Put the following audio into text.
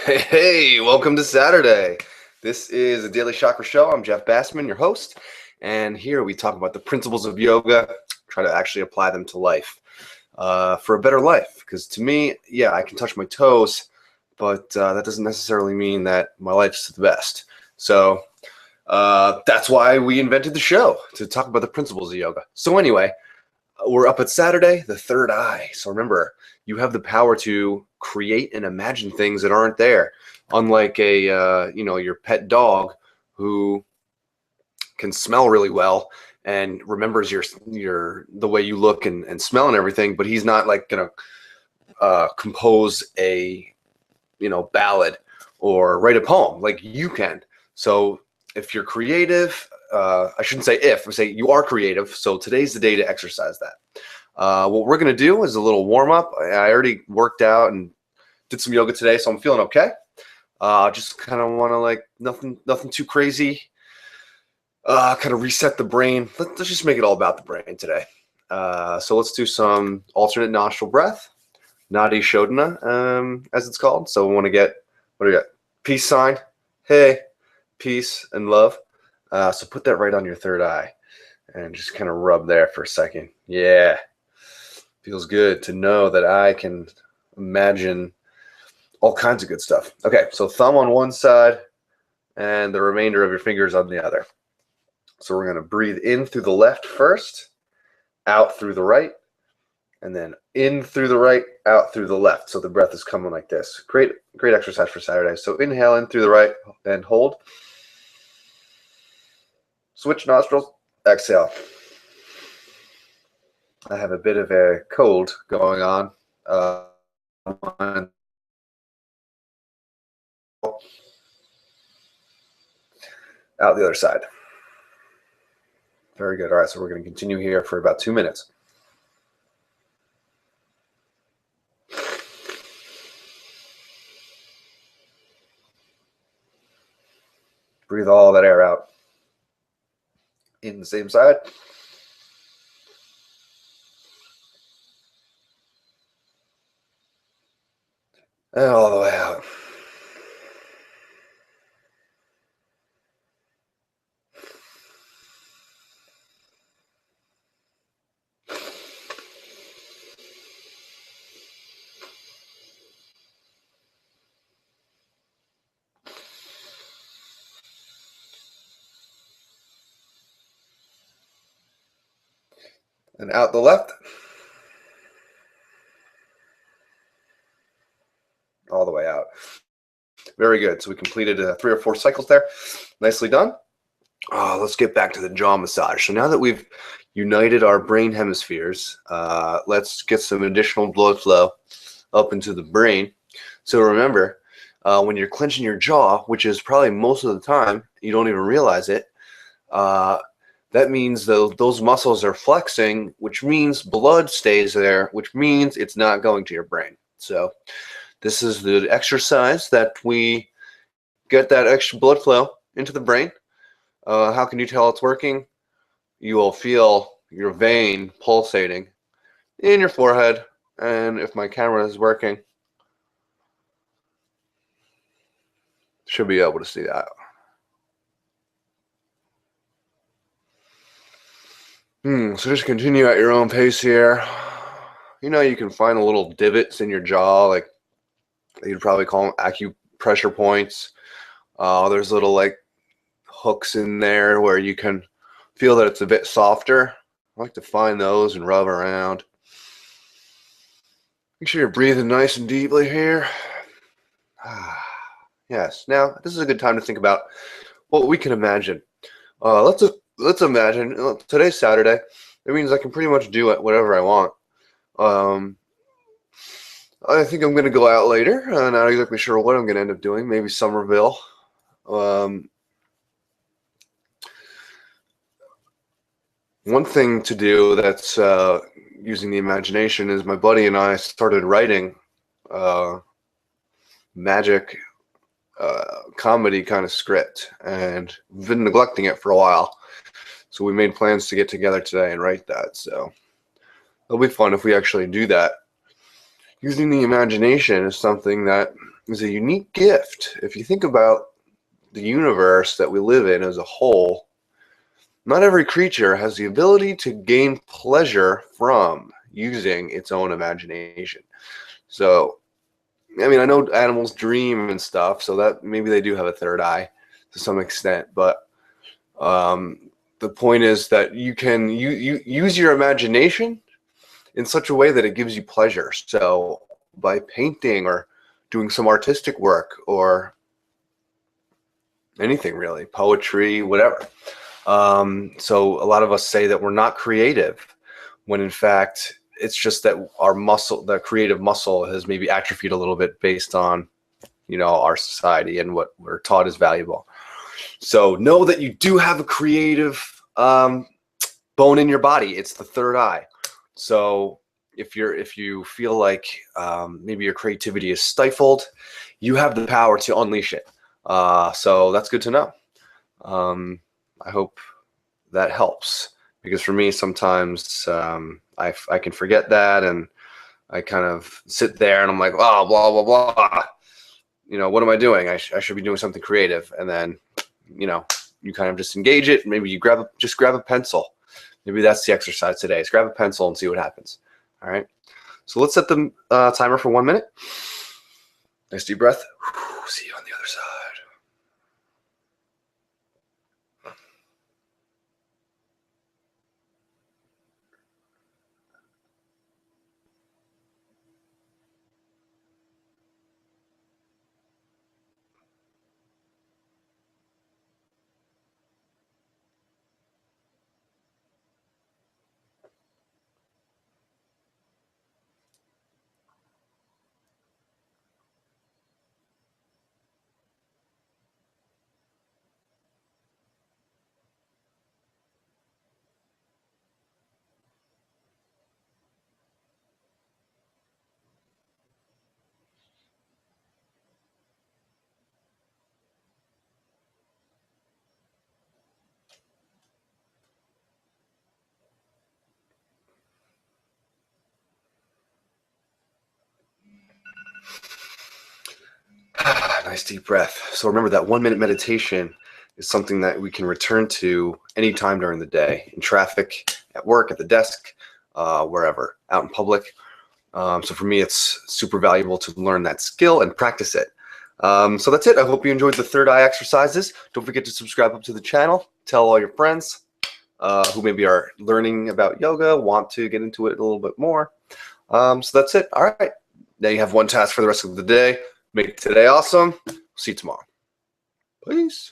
Hey, welcome to Saturday. This is a Daily Chakra show. I'm Jeff Bassman, your host, and here we talk about the principles of yoga, try to actually apply them to life for a better life. Because to me, yeah, I can touch my toes, but that doesn't necessarily mean that my life's the best. So that's why we invented the show, to talk about the principles of yoga. So anyway, we're up at Saturday, the third eye. So remember, you have the power to create and imagine things that aren't there. Unlike your pet dog who can smell really well and remembers the way you look and smell and everything, but he's not like gonna compose a ballad or write a poem like you can. So if you're creative, I shouldn't say if, I say you are creative. So today's the day to exercise that. What we're going to do is a little warm up. I already worked out and did some yoga today, so I'm feeling okay. Just kind of want to nothing too crazy. Kind of reset the brain. Let's just make it all about the brain today. So let's do some alternate nostril breath, Nadi Shodhana, as it's called. So we want to get, what do we got? Peace sign. Hey, peace and love. So put that right on your third eye and just kind of rub there for a second. Yeah. Feels good to know that I can imagine all kinds of good stuff. Okay, so thumb on one side and the remainder of your fingers on the other. So we're going to breathe in through the left first, out through the right, and then in through the right, out through the left. So the breath is coming like this. Great exercise for Saturday. So inhale in through the right and hold. Switch nostrils, exhale. I have a bit of a cold going on. Out the other side. Very good. All right, so we're going to continue here for about 2 minutes. Breathe all that air out. In the same side. And all the way out. And out the left. All the way out. Very good. So we completed 3 or 4 cycles there. Nicely done. Let's get back to the jaw massage. So now that we've united our brain hemispheres, let's get some additional blood flow up into the brain. So remember, when you're clenching your jaw, which is probably most of the time, you don't even realize it, that means those muscles are flexing, which means blood stays there, which means it's not going to your brain. So this is the exercise that we get that extra blood flow into the brain. How can you tell it's working? You will feel your vein pulsating in your forehead. And if my camera is working, should be able to see that. So just continue at your own pace here. You can find the little divots in your jaw, like you'd probably call them acupressure points. There's little like hooks in there where you can feel that it's a bit softer. I like to find those and rub around. Make sure you're breathing nice and deeply here. Yes. Now this is a good time to think about what we can imagine. Let's imagine today's Saturday. It means I can pretty much do whatever I want. I think I'm going to go out later. Not exactly sure what I'm going to end up doing. Maybe Somerville. One thing to do that's using the imagination is my buddy and I started writing magic comedy kind of script, and we've been neglecting it for a while. So we made plans to get together today and write that. So it'll be fun if we actually do that. Using the imagination is something that is a unique gift. If you think about the universe that we live in as a whole, not every creature has the ability to gain pleasure from using its own imagination. So, I mean, I know animals dream and stuff, so that maybe they do have a third eye to some extent, but the point is that you can use your imagination in such a way that it gives you pleasure. So by painting or doing some artistic work or anything really, poetry, whatever. So a lot of us say that we're not creative, when in fact it's just that our muscle, the creative muscle, has maybe atrophied a little bit based on, our society and what we're taught is valuable. So know that you do have a creative bone in your body. It's the third eye. So if you feel like maybe your creativity is stifled, you have the power to unleash it. So that's good to know. I hope that helps, because for me sometimes I can forget that, and I kind of sit there and I'm like, oh, blah blah blah. What am I doing? I should be doing something creative, and then you kind of just engage it. Maybe you just grab a pencil. Maybe that's the exercise today. Is grab a pencil and see what happens. All right. So let's set the timer for 1 minute. Nice deep breath. See you on the other side. Nice deep breath. So remember that 1 minute meditation is something that we can return to anytime during the day, in traffic, at work, at the desk, wherever, out in public. So for me, it's super valuable to learn that skill and practice it. So that's it. I hope you enjoyed the third eye exercises. Don't forget to subscribe up to the channel. Tell all your friends who maybe are learning about yoga, want to get into it a little bit more. So that's it. All right. Now you have one task for the rest of the day. Make today awesome. See you tomorrow. Peace.